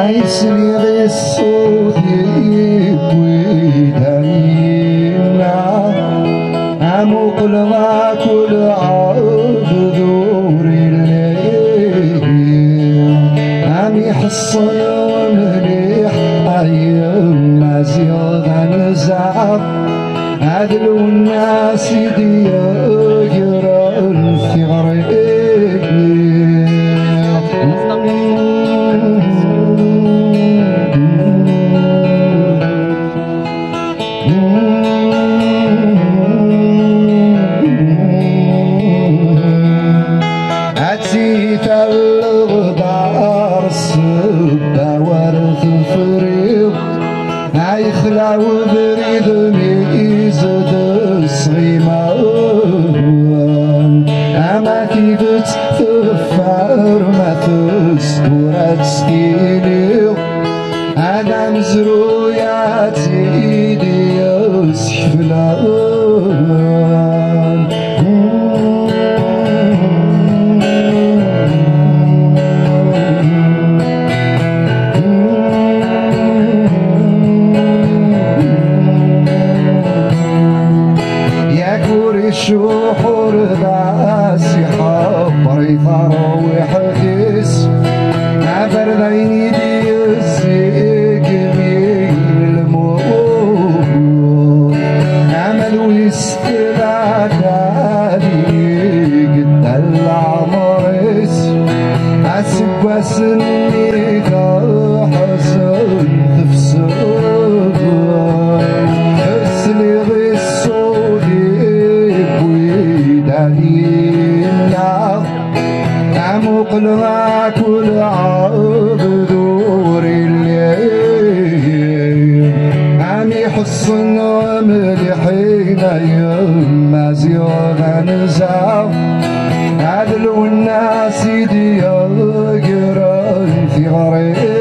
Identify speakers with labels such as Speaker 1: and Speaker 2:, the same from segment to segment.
Speaker 1: عيسني غي الصوت ويدانينا عمو قلبا كل عرض ذوري الليل عم يحصن ومليح أيام ما زيادة نزعب عدل والناس يديرون في غريب عتيت الغدار السبة ورث الفريق عيخلع وبريد ميزد الصغيمة أما كي تتفر ما تسكر تسكيني أنا مزروياتي إيدي يسحفلان الشحور داسي حبري فروح خيس عبر ذيني دي الزيك مين الموت عمل ويسكلا دالي قد العمرس عسب وسني كحسن تفسد اسلي غي الصودي عمو قلبا كل عرض دوري الليل عم يحصن ومليحين يما زيادة نزاع عدل والناس يديرون في غريب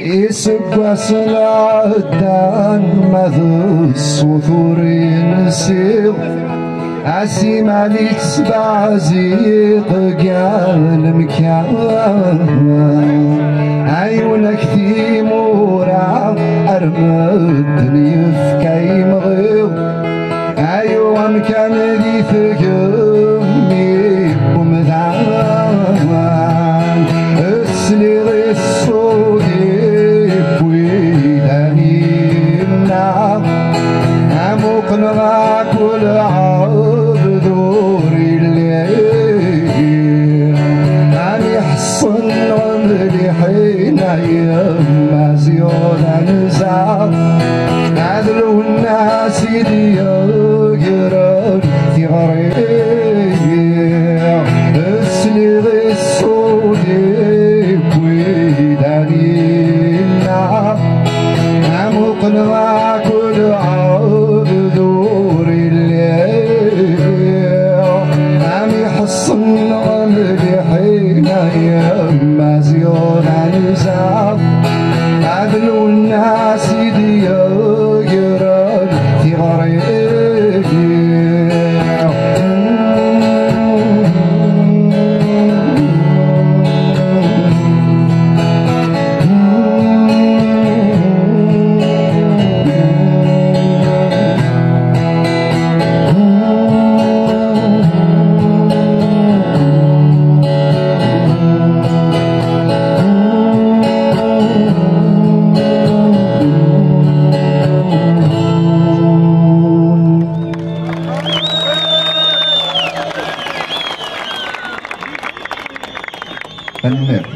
Speaker 1: يسب سلعدان مذ الصثور ينسيغ عسيم عليك سبع زيق قال مكان عيونك ثيمورع أرمدني في كي مغيظ أيوة مكان ذي ثقمي ومذعان اسلي غي الصودي قنغا كل عرض دوري الليل عم يحصن ومليحين يما زيادة نزعب عدل والناس يديرون في غريب اسلي غي الصودي بويداني النعم عم قنغا كل عرض دوري الليل عم يحصن ومليحين يما زيادة نزعب عدل والناس يديرون في غريب
Speaker 2: المير